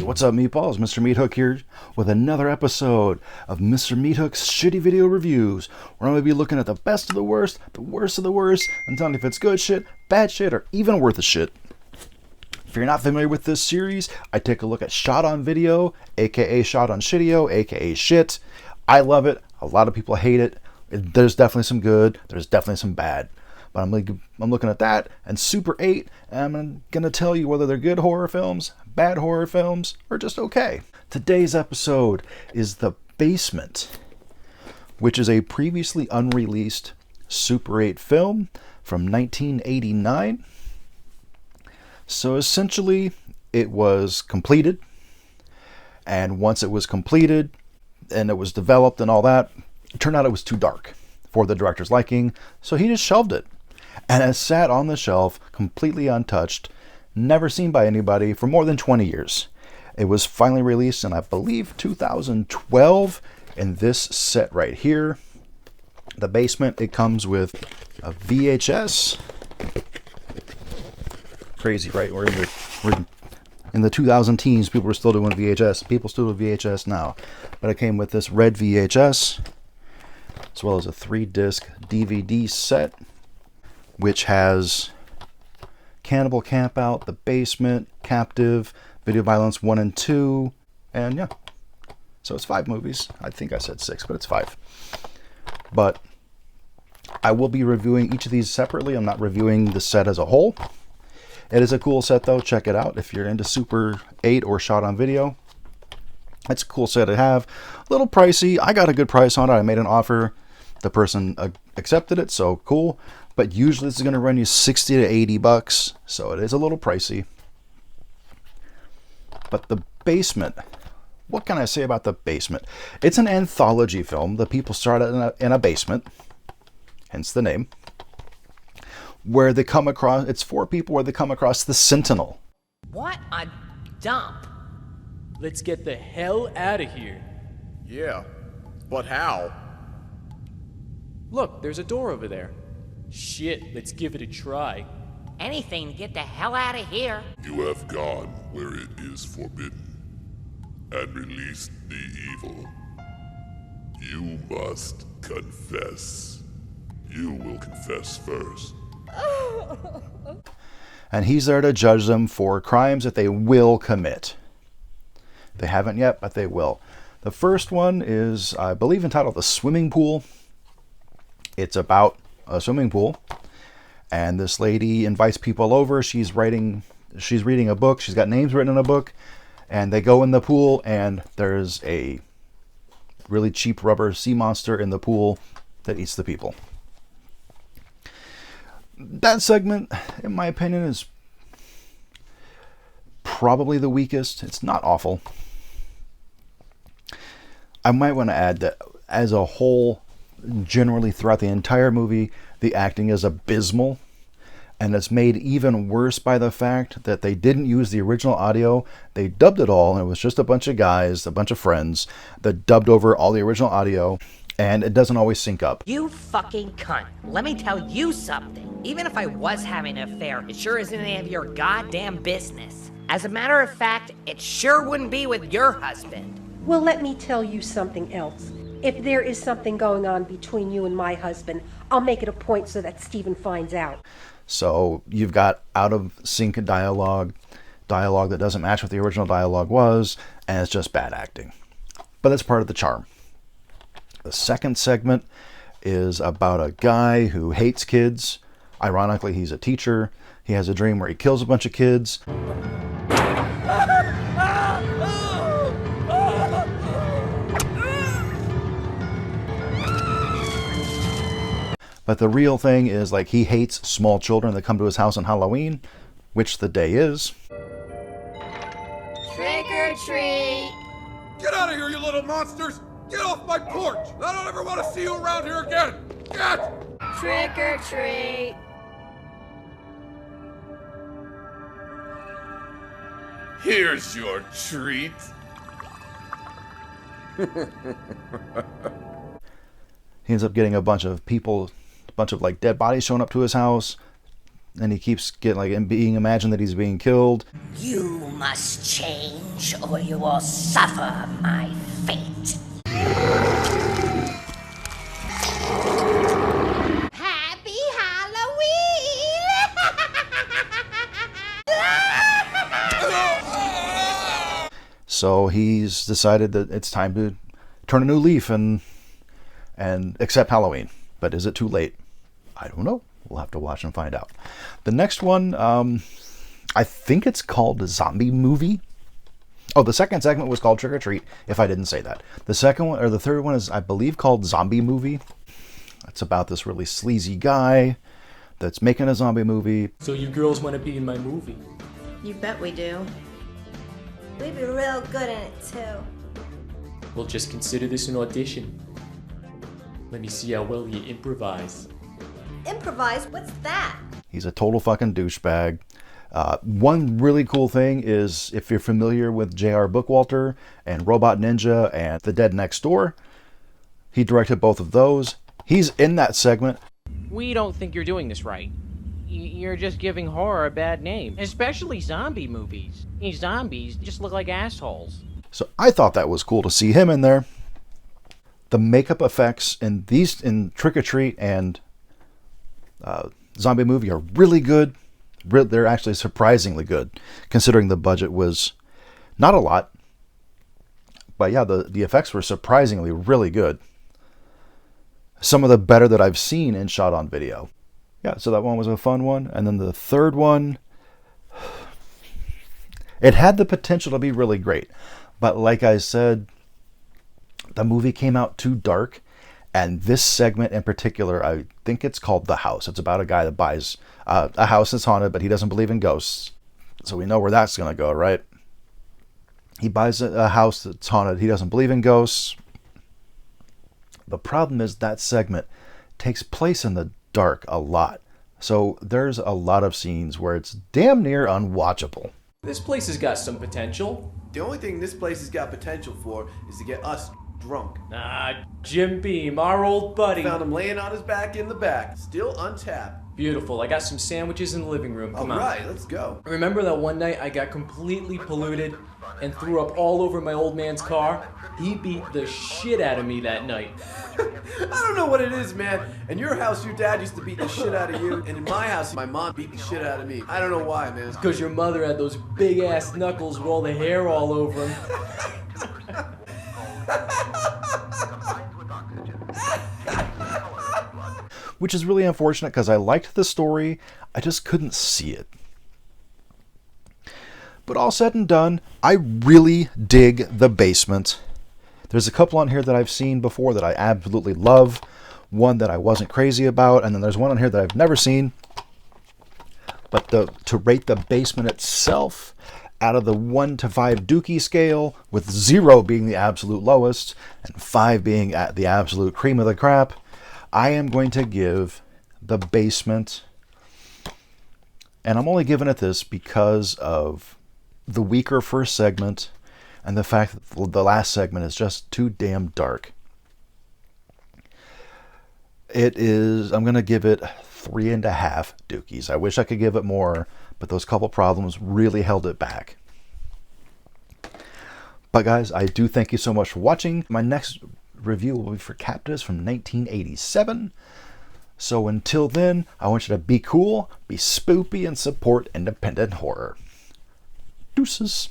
what's up, meatballs? Mr. MeatHook here with another episode of Mr. MeatHook's Shitty Video Reviews, where I'm going to be looking at the best of the worst of the worst, and telling you if it's good shit, bad shit, or even worth a shit. If you're not familiar with this series, I take a look at shot on video, aka shot on shitio, aka shit. I love it. A lot of people hate it. There's definitely some good. There's definitely some bad. But I'm looking at that and Super 8, and I'm going to tell you whether they're good horror films, bad horror films, or just okay. Today's episode is The Basement, which is a previously unreleased Super 8 film from 1989. So essentially, it was completed, and once it was completed and it was developed and all that, it turned out it was too dark for the director's liking, so he just shelved it. And it sat on the shelf, completely untouched, never seen by anybody for more than 20 years. It was finally released in, I believe, 2012, in this set right here. The Basement, it comes with a VHS. Crazy, right? We're in the 2000 teens, people were still doing VHS. People still do VHS now. But it came with this red VHS, as well as a 3-disc DVD set, which has Cannibal Campout, The Basement, Captive, Video Violence 1 and 2, and yeah. So it's 5 movies. I think I said 6, but it's 5. But I will be reviewing each of these separately. I'm not reviewing the set as a whole. It is a cool set though. Check it out if you're into Super 8 or shot on video. It's a cool set to have. A little pricey. I got a good price on it. I made an offer. The person accepted it, so cool. But usually this is going to run you 60 to 80 bucks, so it is a little pricey. But The Basement, what can I say about The Basement? It's an anthology film. The people start in a basement, hence the name, where they come across, it's 4 people where they come across the Sentinel. What a dump. Let's get the hell out of here. Yeah, but how? Look, there's a door over there. Shit, let's give it a try. Anything to get the hell out of here. You have gone where it is forbidden, and released the evil. You must confess. You will confess first. And he's there to judge them for crimes that they will commit. They haven't yet, but they will. The first one is, I believe, entitled The Swimming Pool. It's about a swimming pool, and this lady invites people over. She's reading a book. She's got names written in a book, and they go in the pool, and there's a really cheap rubber sea monster in the pool that eats the people. That segment, in my opinion, is probably the weakest. It's not awful. I might want to add that as a whole, generally throughout the entire movie, the acting is abysmal, and it's made even worse by the fact that they didn't use the original audio. They dubbed it all, and it was just a bunch of guys, a bunch of friends that dubbed over all the original audio, and it doesn't always sync up. You fucking cunt. Let me tell you something. Even if I was having an affair, it sure isn't any of your goddamn business. As a matter of fact, it sure wouldn't be with your husband. Well, let me tell you something else. If there is something going on between you and my husband, I'll make it a point so that Stephen finds out. So you've got out of sync dialogue that doesn't match what the original dialogue was, and it's just bad acting. But that's part of the charm. The second segment is about a guy who hates kids. Ironically, he's a teacher. He has a dream where he kills a bunch of kids. But the real thing is, like, he hates small children that come to his house on Halloween, which the day is. Trick or treat! Get out of here, you little monsters! Get off my porch! I don't ever want to see you around here again! Get! Trick or treat! Here's your treat! He ends up getting a bunch of like dead bodies showing up to his house. and he keeps getting like being imagined that he's being killed. You must change or you will suffer my fate. Happy Halloween! So he's decided that it's time to turn a new leaf and accept Halloween. But is it too late? I don't know. We'll have to watch and find out. The next one, I think it's called Zombie Movie. Oh, the second segment was called Trick or Treat, if I didn't say that. The second one, or the third one is, I believe, called Zombie Movie. It's about this really sleazy guy that's making a zombie movie. So you girls want to be in my movie? You bet we do. We'd be real good in it too. Well, just consider this an audition. Let me see how well you improvise. Improvise? What's that? He's a total fucking douchebag. One really cool thing is, if you're familiar with J.R. Bookwalter and Robot Ninja and The Dead Next Door, he directed both of those. He's in that segment. We don't think you're doing this right. You're just giving horror a bad name, especially zombie movies. These zombies just look like assholes. So I thought that was cool to see him in there. The makeup effects in Trick or Treat and Zombie Movie are really good. They're actually surprisingly good, considering the budget was not a lot. But yeah, the effects were surprisingly really good. Some of the better that I've seen in shot on video. Yeah, so that one was a fun one. And then the third one, it had the potential to be really great. But like I said, the movie came out too dark. And this segment in particular, I think it's called The House. It's about a guy that buys a house that's haunted, but he doesn't believe in ghosts. So we know where that's going to go, right? He buys a house that's haunted. He doesn't believe in ghosts. The problem is that segment takes place in the dark a lot. So there's a lot of scenes where it's damn near unwatchable. This place has got some potential. The only thing this place has got potential for is to get us drunk. Jim Beam, our old buddy. Found him laying on his back in the back, still untapped. Beautiful. I got some sandwiches in the living room. Come on. All right, let's go. Remember that one night I got completely polluted and threw up all over my old man's car? He beat the shit out of me that night. I don't know what it is, man. In your house, your dad used to beat the shit out of you, and in my house, my mom beat the shit out of me. I don't know why, man. It's because your mother had those big-ass knuckles with all the hair all over them. Which is really unfortunate because I liked the story, I just couldn't see it. But all said and done, I really dig The Basement. There's a couple on here that I've seen before that I absolutely love, one that I wasn't crazy about, and then there's one on here that I've never seen. But to rate The Basement itself, out of the 1 to 5 Dookie scale, with 0 being the absolute lowest, and 5 being at the absolute cream of the crap, I am going to give The Basement, and I'm only giving it this because of the weaker first segment, and the fact that the last segment is just too damn dark. I'm going to give it 3.5 Dookies. I wish I could give it more, but those couple problems really held it back. But guys, I do thank you so much for watching. My next review will be for Captives from 1987. So until then, I want you to be cool, be spoopy, and support independent horror. Deuces.